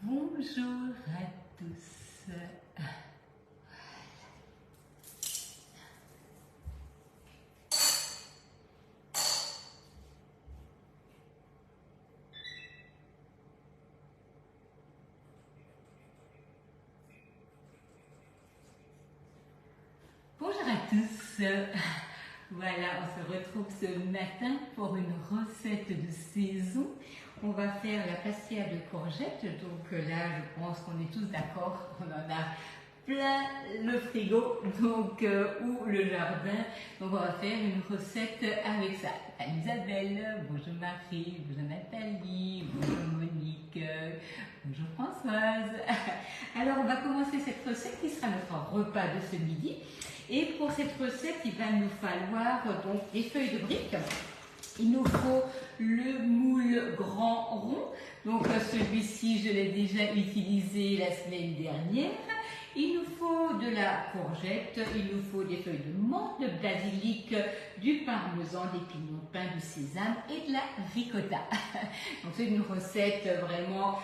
Bonjour à tous. Bonjour à tous. Voilà, on se retrouve ce matin pour une recette de saison. On va faire la pastilla de courgettes. Donc là, je pense qu'on est tous d'accord. On en a plein le frigo ou le jardin. Donc on va faire une recette avec ça. Isabelle, bonjour Marie, bonjour Nathalie, bonjour Monique, bonjour Françoise. Alors on va commencer cette recette qui sera notre repas de ce midi. Et pour cette recette, il va nous falloir donc des feuilles de briques. Il nous faut le moule grand rond. Donc celui-ci, je l'ai déjà utilisé la semaine dernière. Il nous faut de la courgette, il nous faut des feuilles de menthe, de basilic, du parmesan, des pignons de pain, du sésame et de la ricotta. Donc c'est une recette vraiment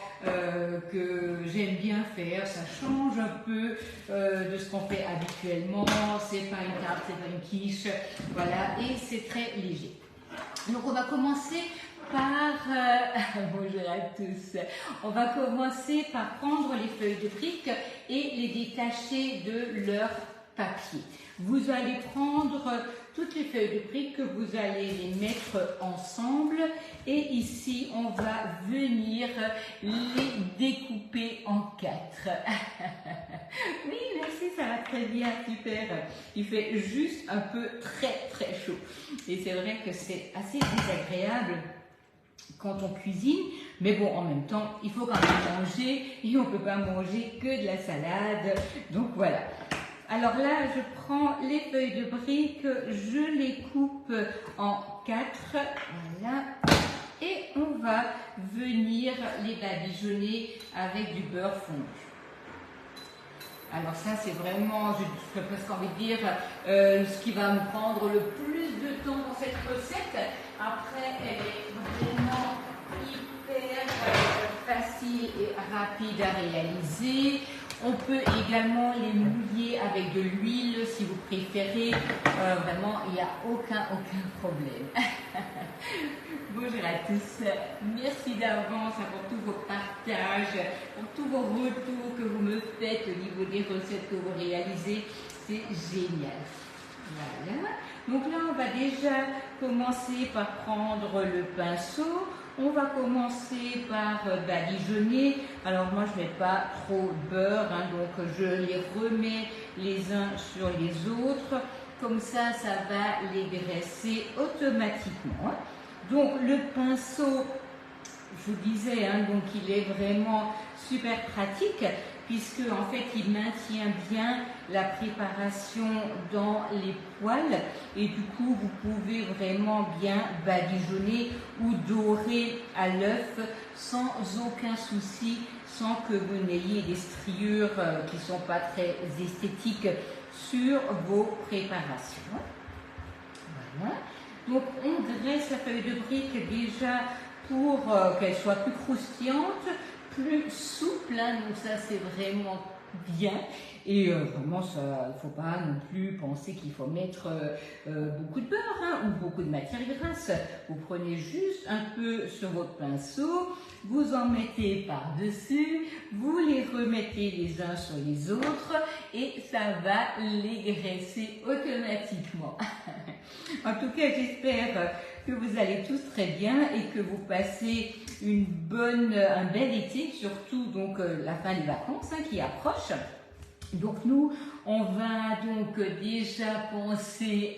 que j'aime bien faire. Ça change un peu de ce qu'on fait habituellement. C'est pas une tarte, c'est pas une quiche. Voilà, et c'est très léger. Donc on va commencer par, bonjour à tous, on va commencer par prendre les feuilles de briques et les détacher de leur papier. Vous allez prendre toutes les feuilles de briques, vous allez les mettre ensemble et ici on va venir les découper en 4. Oui, merci, ça va très bien, super. Il fait juste un peu très chaud et c'est vrai que c'est assez désagréable quand on cuisine, mais bon, en même temps, il faut quand même manger et on ne peut pas manger que de la salade. Donc voilà. Alors là, je prends les feuilles de briques, je les coupe en 4, voilà, et on va venir les badigeonner avec du beurre fondu. Alors ça, c'est vraiment, j'ai presque envie de dire, ce qui va me prendre le plus de temps dans cette recette. Après, elle est vraiment hyper facile et rapide à réaliser. On peut également les mouiller avec de l'huile si vous préférez. Vraiment, il n'y a aucun problème. Bonjour à tous. Merci d'avance pour tous vos partages, pour tous vos retours que vous me faites au niveau des recettes que vous réalisez. C'est génial. Voilà. Donc là, on va déjà commencer par prendre le pinceau. On va commencer par badigeonner. Alors moi, je ne mets pas trop de beurre, hein, donc je les remets les uns sur les autres. Comme ça, ça va les graisser automatiquement. Donc le pinceau, je vous disais, hein, donc il est vraiment super pratique puisque en fait il maintient bien la préparation dans les poêles et du coup vous pouvez vraiment bien badigeonner ou dorer à l'œuf sans aucun souci, sans que vous n'ayez des striures qui ne sont pas très esthétiques sur vos préparations. Voilà. Donc on dresse la feuille de brique déjà pour qu'elle soit plus croustillante, plus souple, hein, donc ça c'est vraiment bien. Et vraiment, il ne faut pas non plus penser qu'il faut mettre beaucoup de beurre, hein, ou beaucoup de matière grasse. Vous prenez juste un peu sur votre pinceau, vous en mettez par-dessus, vous les remettez les uns sur les autres et ça va les graisser automatiquement. En tout cas, j'espère que vous allez tous très bien et que vous passez un bel été, surtout donc la fin des vacances hein, qui approche. Donc nous, on va donc déjà penser,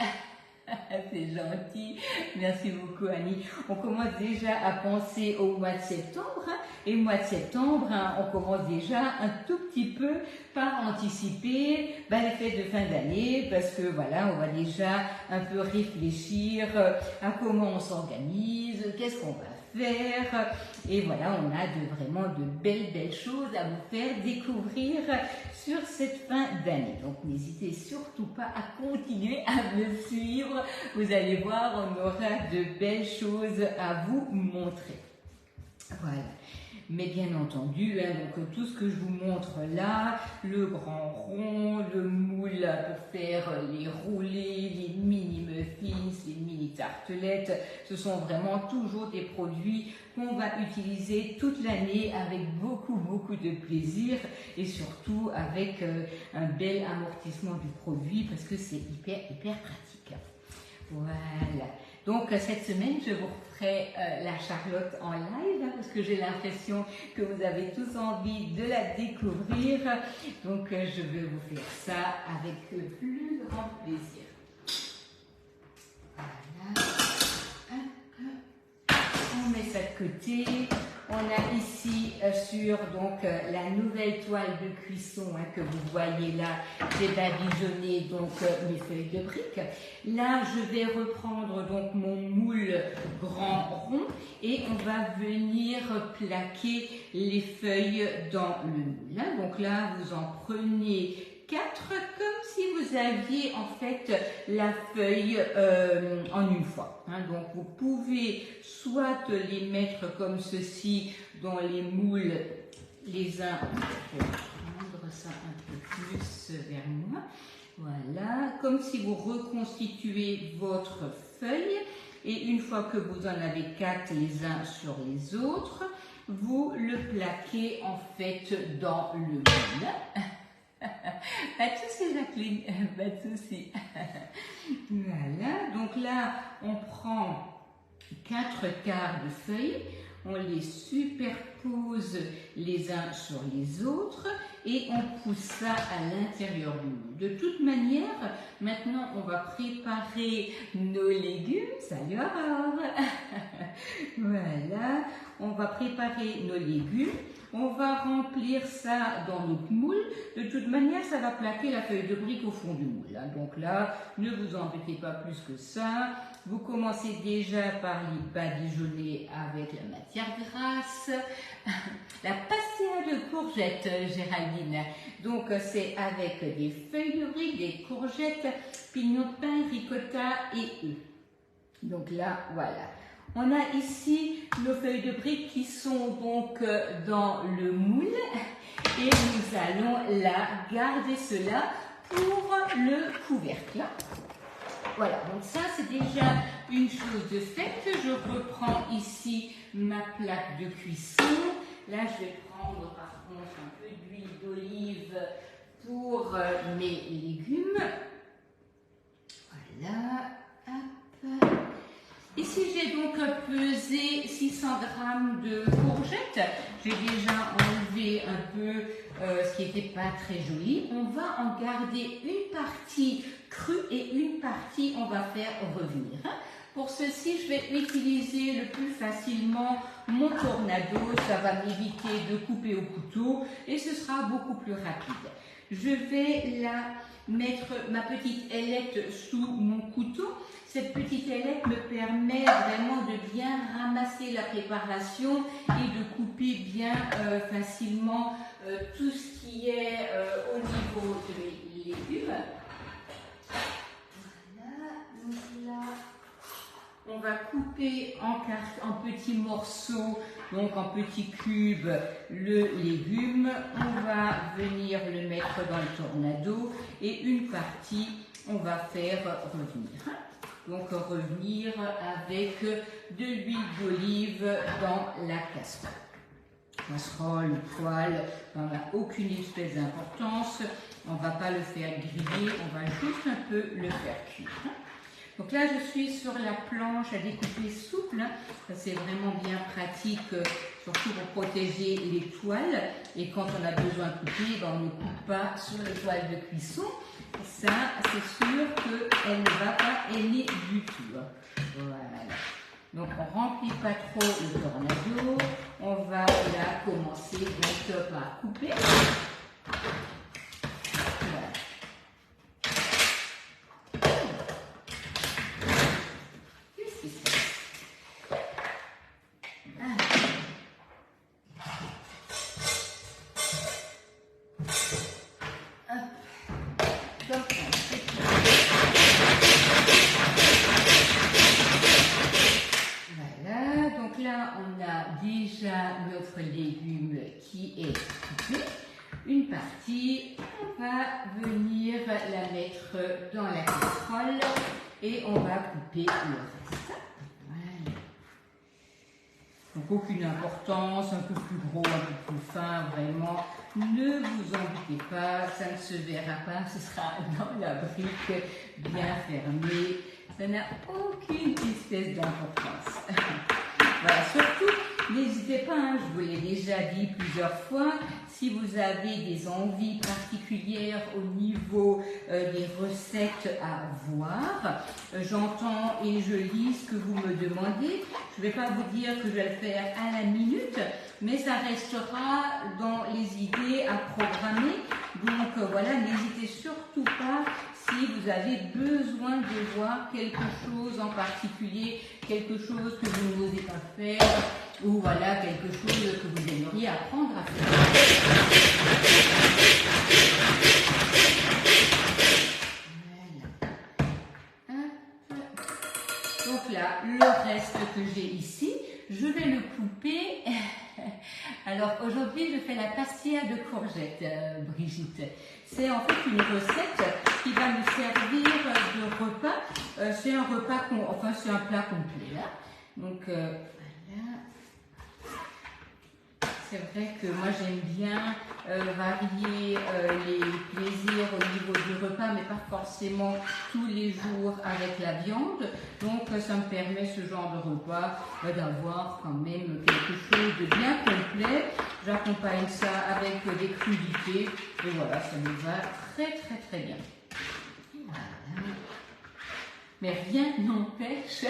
c'est gentil, merci beaucoup Annie, on commence déjà à penser au mois de septembre, hein, et le mois de septembre, hein, on commence déjà un tout petit peu par anticiper les fêtes de fin d'année, parce que voilà, on va déjà un peu réfléchir à comment on s'organise, qu'est-ce qu'on va faire, et voilà, on a vraiment de belles choses à vous faire découvrir sur cette fin d'année. Donc n'hésitez surtout pas à continuer à me suivre, vous allez voir, on aura de belles choses à vous montrer. Voilà. Mais bien entendu, hein, donc tout ce que je vous montre là, le grand rond, le moule pour faire les roulés, les mini muffins, les mini tartelettes, ce sont vraiment toujours des produits qu'on va utiliser toute l'année avec beaucoup de plaisir et surtout avec un bel amortissement du produit parce que c'est hyper pratique. Voilà. Donc cette semaine, je vous referai la Charlotte en live hein, parce que j'ai l'impression que vous avez tous envie de la découvrir. Donc je vais vous faire ça avec le plus grand plaisir. Voilà. On met ça de côté. On a ici sur donc la nouvelle toile de cuisson hein, que vous voyez là. J'ai badigeonné donc mes feuilles de briques. Là, je vais reprendre donc mon moule grand rond et on va venir plaquer les feuilles dans le moule. Hein. Donc là, vous en prenez 4 comme si vous aviez en fait la feuille en une fois. Hein. Donc vous pouvez soit les mettre comme ceci dans les moules les uns. Je vais prendre ça un peu plus vers moi. Voilà, comme si vous reconstituez votre feuille et une fois que vous en avez 4 les uns sur les autres, vous le plaquez en fait dans le moule. Pas de souci Jacqueline, pas de souci. Voilà, donc là on prend 4 quarts de feuilles, on les superpose les uns sur les autres et on pousse ça à l'intérieur du moule. De toute manière, maintenant on va préparer nos légumes. Salut Aurore. Voilà, on va préparer nos légumes. On va remplir ça dans notre moule. De toute manière, ça va plaquer la feuille de brique au fond du moule. Hein. Donc là, ne vous embêtez pas plus que ça. Vous commencez déjà par les badigeonner avec la matière grasse. La pastéa de courgettes, Géraldine. Donc c'est avec des feuilles de brique, des courgettes, pignons de pain, ricotta et œufs. Donc là, voilà. On a ici nos feuilles de briques qui sont donc dans le moule et nous allons là garder cela pour le couvercle. Voilà, donc ça c'est déjà une chose de faite. Je reprends ici ma plaque de cuisson. Là je vais prendre par contre un peu d'huile d'olive pour mes légumes. Voilà, hop. Ici, j'ai donc pesé 600 g de courgettes. J'ai déjà enlevé un peu ce qui n'était pas très joli. On va en garder une partie crue et une partie on va faire revenir. Pour ceci, je vais utiliser le plus facilement mon tornado. Ça va m'éviter de couper au couteau et ce sera beaucoup plus rapide. Je vais là mettre ma petite ailette sous mon couteau. Cette petite ailette me permet vraiment de bien ramasser la préparation et de couper bien facilement tout ce qui est au niveau de mes légumes. Voilà, donc là, on va couper en petits morceaux, donc en petits cubes, le légume. On va venir le mettre dans le tornado et une partie, on va faire revenir. Donc revenir avec de l'huile d'olive dans la casserole. Casserole, poêle, ça n'a aucune espèce d'importance. On ne va pas le faire griller, on va juste un peu le faire cuire. Donc là, je suis sur la planche à découper souple. Ça, c'est vraiment bien pratique, surtout pour protéger les toiles. Et quand on a besoin de couper, on ne coupe pas sur les toiles de cuisson. Ça, c'est sûr qu'elle ne va pas aimer du tout. Voilà. Donc, on ne remplit pas trop le tornado. On va là commencer donc par couper. Voilà. Qu'est-ce qui se passe? Voilà, donc là on a déjà notre légume qui est coupé. Une partie, on va venir la mettre dans la casserole et on va couper le reste. Voilà. Donc aucune importance, un peu plus gros, un peu plus fin, vraiment. Ne vous embêtez pas, ça ne se verra pas, ce sera dans la brique bien fermée. Ça n'a aucune espèce d'importance. Voilà, surtout, n'hésitez pas, hein, je vous l'ai déjà dit plusieurs fois, si vous avez des envies particulières au niveau des recettes à voir, j'entends et je lis ce que vous me demandez. Je ne vais pas vous dire que je vais le faire à la minute, mais ça restera dans les idées à programmer. Donc voilà, n'hésitez surtout pas si vous avez besoin de voir quelque chose en particulier, quelque chose que vous n'osez pas faire, ou voilà, quelque chose que vous aimeriez apprendre à faire. Voilà. Donc là, le reste que j'ai ici, je vais le couper. Alors aujourd'hui, je fais la pastilla de courgettes, Brigitte. C'est en fait une recette qui va nous servir de repas. C'est un repas, enfin c'est un plat complet là. Donc voilà. C'est vrai que moi j'aime bien varier les plaisirs au niveau du repas, mais pas forcément tous les jours avec la viande. Donc ça me permet ce genre de repas d'avoir quand même quelque chose de bien complet. J'accompagne ça avec des crudités et voilà, ça me va très bien. Voilà. Mais rien n'empêche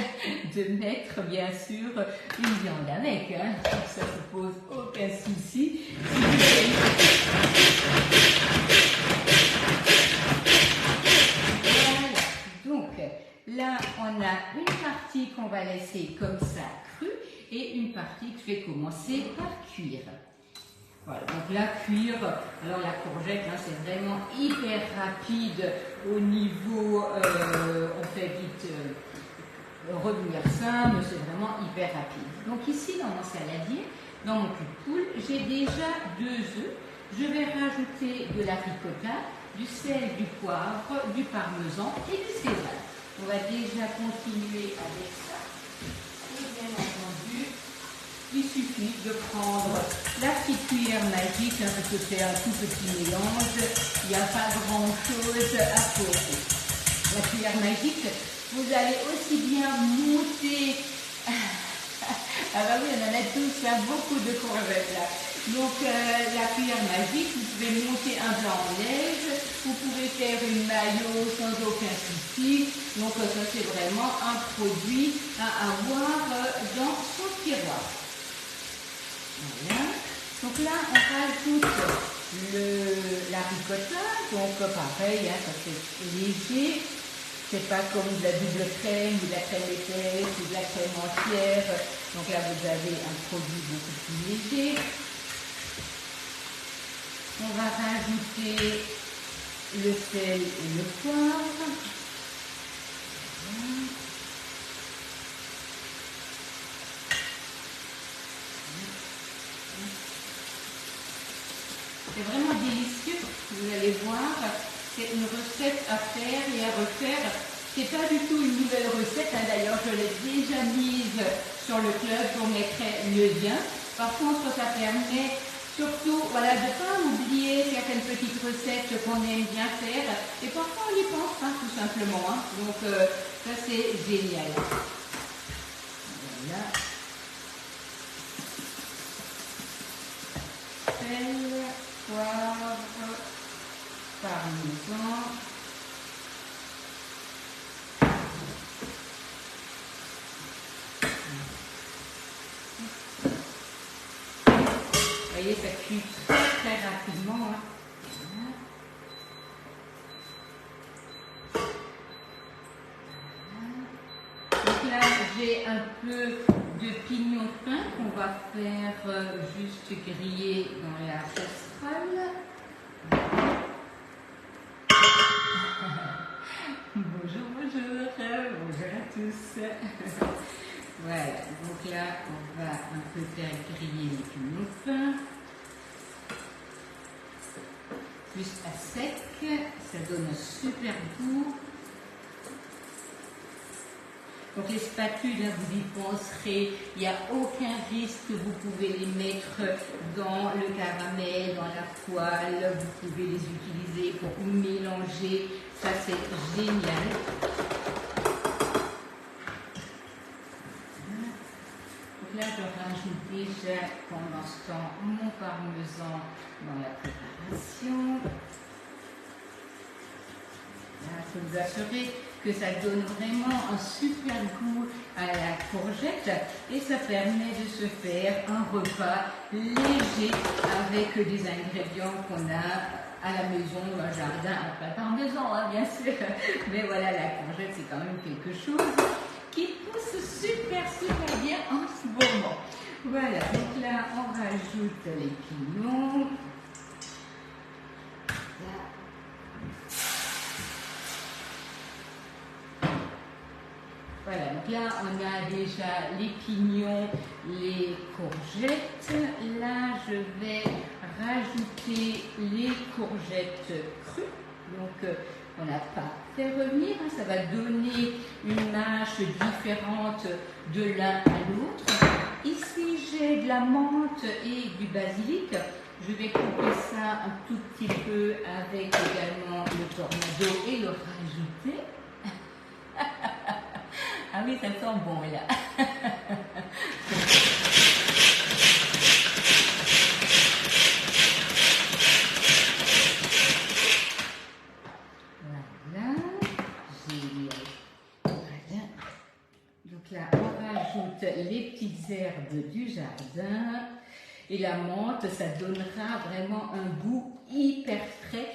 de mettre bien sûr une viande avec, hein. Ça ne pose aucun souci. Voilà. Donc là on a une partie qu'on va laisser comme ça crue et une partie que je vais commencer par cuire. Voilà, donc la cuire, alors la courgette, hein, c'est vraiment hyper rapide au niveau, on fait vite revenir ça, mais c'est vraiment hyper rapide. Donc ici, dans mon saladier, dans mon cul de poule, j'ai déjà 2 œufs. Je vais rajouter de la ricotta, du sel, du poivre, du parmesan et du sésame. On va déjà continuer avec ça. Et bien entendu, il suffit de prendre la petite cuillère magique, hein, parce que c'est un tout petit mélange, il n'y a pas grand chose à côté. La cuillère magique, vous allez aussi bien monter, ah bah oui, on en a tous, là, beaucoup de courgettes là. Donc la cuillère magique, vous pouvez monter un blanc-neige, vous pouvez faire une mayo sans aucun souci. Donc ça c'est vraiment un produit à avoir dans son tiroir. Voilà. Donc là, on rajoute la ricotta. Donc pareil, hein, ça fait léger. C'est pas comme de la double crème ou de la crème épaisse ou de la crème entière. Donc là, vous avez un produit beaucoup plus léger. On va rajouter le sel et le poivre. Voilà. C'est vraiment délicieux, vous allez voir, c'est une recette à faire et à refaire. C'est pas du tout une nouvelle recette, hein. D'ailleurs je l'ai déjà mise sur le club, je vous mettrai le lien. Par contre, ça permet surtout voilà, de ne pas oublier certaines petites recettes qu'on aime bien faire. Et parfois on y pense, hein, tout simplement. Hein. Donc ça c'est génial. Voilà. Sel, poivre, parmesan. Vous voyez, ça cuit très rapidement. Hein. Donc là, j'ai un peu de pignon de pain qu'on va faire juste griller dans la casserole. Bonjour, bonjour, bonjour à tous. Voilà, donc là, on va un peu faire griller les pignons fins. Juste à sec, ça donne un super goût. Donc les spatules, là, vous y penserez, il n'y a aucun risque, vous pouvez les mettre dans le caramel, dans la poêle, vous pouvez les utiliser pour mélanger, ça c'est génial. Donc là, je rajoute déjà pendant ce temps mon parmesan dans la préparation. Là, il faut vous assurer que ça donne vraiment un super goût à la courgette et ça permet de se faire un repas léger avec des ingrédients qu'on a à la maison, un jardin, pas parmesan hein, bien sûr, mais voilà, la courgette c'est quand même quelque chose qui pousse super bien en ce moment. Voilà, donc là on rajoute les pignons. Voilà, donc là on a déjà les pignons, les courgettes. Là je vais rajouter les courgettes crues. Donc on n'a pas fait revenir, hein, ça va donner une mâche différente de l'un à l'autre. Ici j'ai de la menthe et du basilic. Je vais couper ça un tout petit peu avec également le tornado et le rajouter. Ah oui, ça sent bon là. Voilà, génial. Voilà. Donc là, on rajoute les petites herbes du jardin. Et la menthe, ça donnera vraiment un goût hyper frais.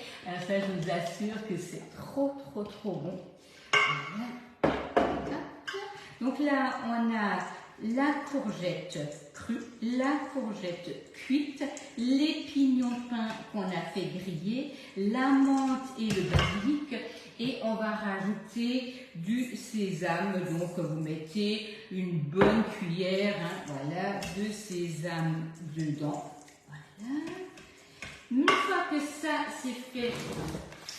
Ça, je vous assure que c'est trop bon. Voilà. Donc là, on a la courgette crue, la courgette cuite, les pignons fins qu'on a fait griller, la menthe et le basilic. Et on va rajouter du sésame. Donc vous mettez une bonne cuillère, hein, voilà, de sésame dedans. Voilà. Une fois que ça c'est fait,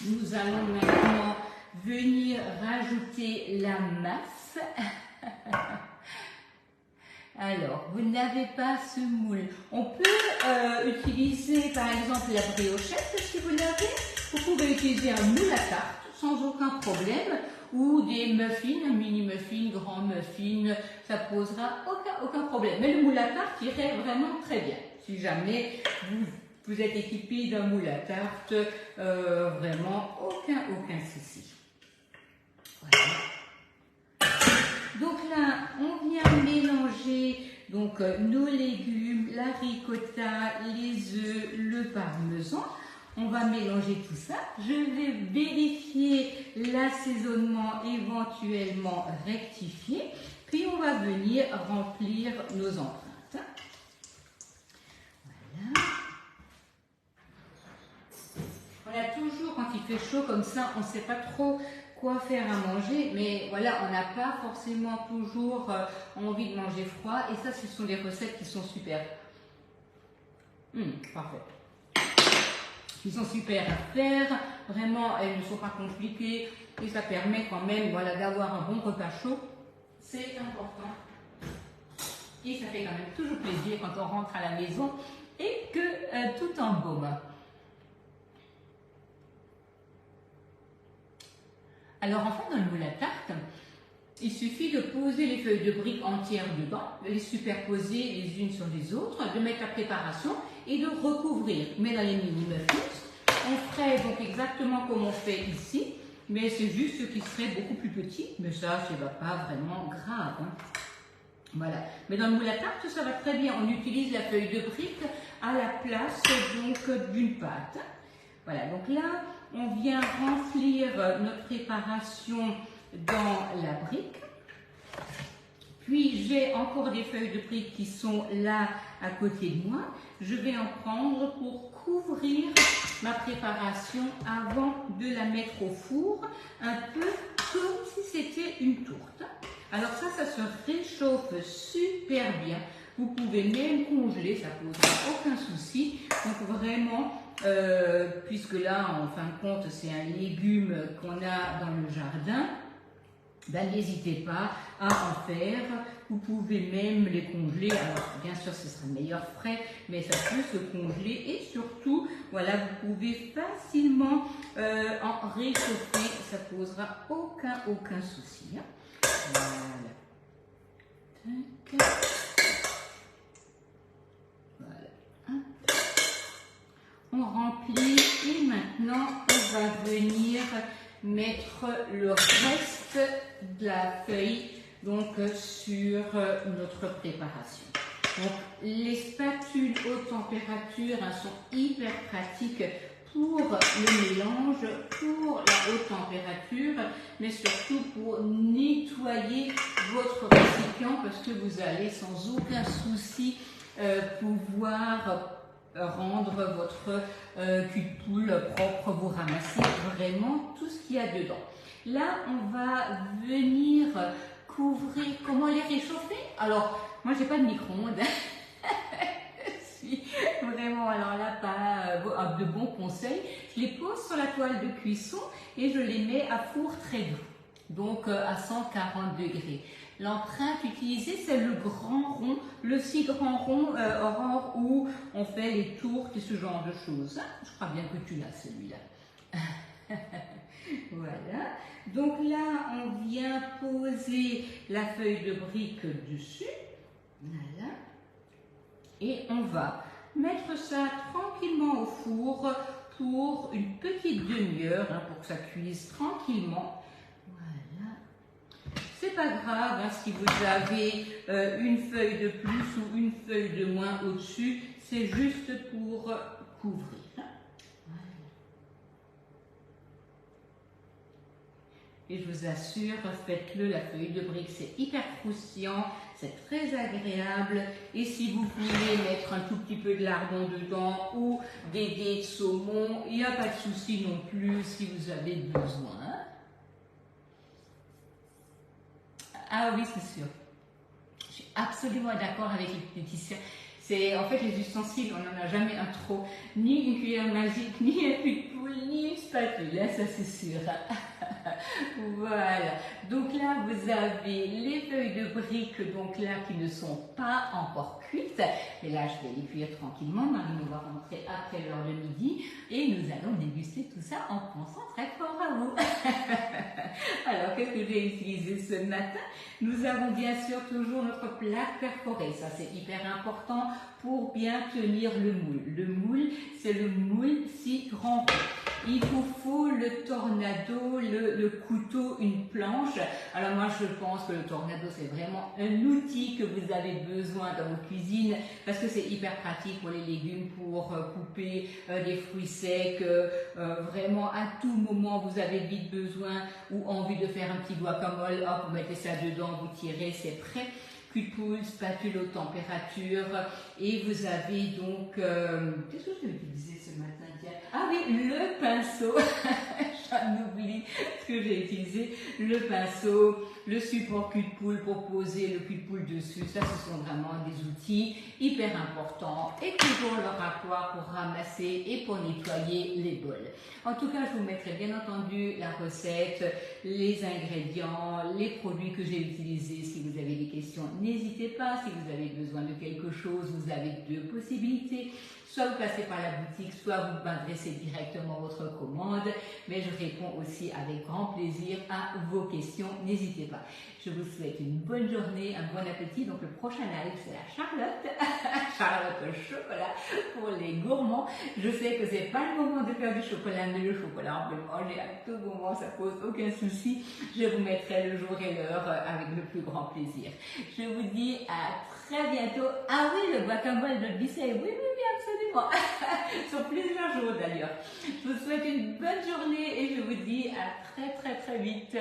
nous allons maintenant venir rajouter la masse. Alors, vous n'avez pas ce moule. On peut utiliser par exemple la briochette si vous l'avez. Vous pouvez utiliser un moule à tarte sans aucun problème ou des muffins, un mini muffin, grand muffin, ça posera aucun problème. Mais le moule à tarte irait vraiment très bien. Si jamais vous êtes équipé d'un moule à tarte, vraiment aucun souci. Voilà. Donc là, on vient mélanger donc, nos légumes, la ricotta, les œufs, le parmesan. On va mélanger tout ça. Je vais vérifier l'assaisonnement, éventuellement rectifier. Puis on va venir remplir nos empreintes. Voilà. On a toujours, quand il fait chaud comme ça, on ne sait pas trop quoi faire à manger, mais voilà, on n'a pas forcément toujours envie de manger froid, et ça, ce sont des recettes qui sont super. Parfait. Qui sont super à faire, vraiment, elles ne sont pas compliquées, et ça permet quand même, voilà, d'avoir un bon repas chaud. C'est important. Et ça fait quand même toujours plaisir quand on rentre à la maison et que tout embaume. Alors enfin, dans le moule à tarte, il suffit de poser les feuilles de briques entières dedans, de les superposer les unes sur les autres, de mettre la préparation et de recouvrir. Mais dans les mini muffins, on ferait donc exactement comme on fait ici, mais c'est juste ce qui serait beaucoup plus petit. Mais ça, ce n'est pas vraiment grave. Hein. Voilà. Mais dans le moule à tarte, ça va très bien. On utilise la feuille de brique à la place donc d'une pâte. Voilà. Donc là, on vient remplir notre préparation dans la brique. Puis j'ai encore des feuilles de brique qui sont là à côté de moi. Je vais en prendre pour couvrir ma préparation avant de la mettre au four, un peu comme si c'était une tourte. Alors ça se réchauffe super bien. Vous pouvez même congeler, ça ne posera aucun souci. Donc vraiment, puisque là, en fin de compte, c'est un légume qu'on a dans le jardin, ben, n'hésitez pas à en faire. Vous pouvez même les congeler. Alors, bien sûr, ce sera meilleur frais, mais ça peut se congeler. Et surtout, voilà, vous pouvez facilement en réchauffer. Ça ne posera aucun souci. Hein. Voilà. Tac. Voilà. On remplit et maintenant on va venir mettre le reste de la feuille donc sur notre préparation. Donc les spatules haute température sont hyper pratiques pour le mélange, pour la haute température, mais surtout pour nettoyer votre récipient parce que vous allez sans aucun souci pouvoir rendre votre cul de poule propre, vous ramassez vraiment tout ce qu'il y a dedans. Là, on va venir couvrir, comment les réchauffer? Alors, moi, j'ai pas de micro-ondes. Je suis vraiment, alors là, pas de bons conseils. Je les pose sur la toile de cuisson et je les mets à four très doux, donc à 140 degrés. L'empreinte utilisée, c'est le grand rond, le si grand rond Aurore, où on fait les tourtes et ce genre de choses. Je crois bien que tu l'as celui-là. Voilà. Donc là, on vient poser la feuille de brique dessus. Voilà. Et on va mettre ça tranquillement au four pour une petite demi-heure, pour que ça cuise tranquillement. C'est pas grave hein, si vous avez une feuille de plus ou une feuille de moins au-dessus, c'est juste pour couvrir. Hein. Voilà. Et je vous assure, faites-le, la feuille de brique, c'est hyper croustillant, c'est très agréable. Et si vous voulez mettre un tout petit peu de lardon dedans ou des dés de saumon, il n'y a pas de souci non plus si vous avez besoin. Ah oui, c'est sûr. Je suis absolument d'accord avec les petits. C'est en fait les ustensiles, on n'en a jamais un trop. Ni une cuillère magique, ni un cul de poule, ni une spatule. Là, ça c'est sûr. Voilà. Donc là, vous avez les feuilles de briques, donc là, qui ne sont pas encore cuites. Et là, je vais les cuire tranquillement. Marie nous va rentrer après l'heure de midi et nous allons déguster tout ça en pensant très fort à vous. Alors, qu'est-ce que j'ai utilisé ce matin? Nous avons bien sûr toujours notre plaque perforée. Ça, c'est hyper important pour bien tenir le moule. Le moule, c'est le moule si grand rond. Il vous faut le tornado, le couteau, une planche. Alors moi, je pense que le tornado, c'est vraiment un outil que vous avez besoin dans votre cuisine parce que c'est hyper pratique pour les légumes, pour couper des fruits secs. Vraiment, à tout moment, vous avez vite besoin ou envie de faire un petit guacamole. Hop, vous mettez ça dedans, vous tirez, c'est prêt. Cul de poule, spatule haute température. Et vous avez donc... qu'est-ce que j'ai utilisé ce matin? Ah oui, le pinceau. J'en oublie ce que j'ai utilisé. Le pinceau, le support cul de poule pour poser le cul de poule dessus. Ça, ce sont vraiment des outils hyper importants. Et toujours le râtoir pour ramasser et pour nettoyer les bols. En tout cas, je vous mettrai bien entendu la recette, les ingrédients, les produits que j'ai utilisés. Si vous avez des questions, n'hésitez pas. Si vous avez besoin de quelque chose, vous avez deux possibilités. Soit vous passez par la boutique, soit vous m'adressez directement votre commande. Mais je réponds aussi avec grand plaisir à vos questions. N'hésitez pas. Je vous souhaite une bonne journée, un bon appétit. Donc le prochain live, c'est la Charlotte. Charlotte au chocolat pour les gourmands. Je sais que c'est pas le moment de faire du chocolat, mais le chocolat, on peut le manger à tout moment, ça pose aucun souci. Je vous mettrai le jour et l'heure avec le plus grand plaisir. Je vous dis à très bientôt. Ah oui, le guacamole de Bissey. Oui, absolument. Sur plusieurs jours d'ailleurs. Je vous souhaite une bonne journée et je vous dis à très vite.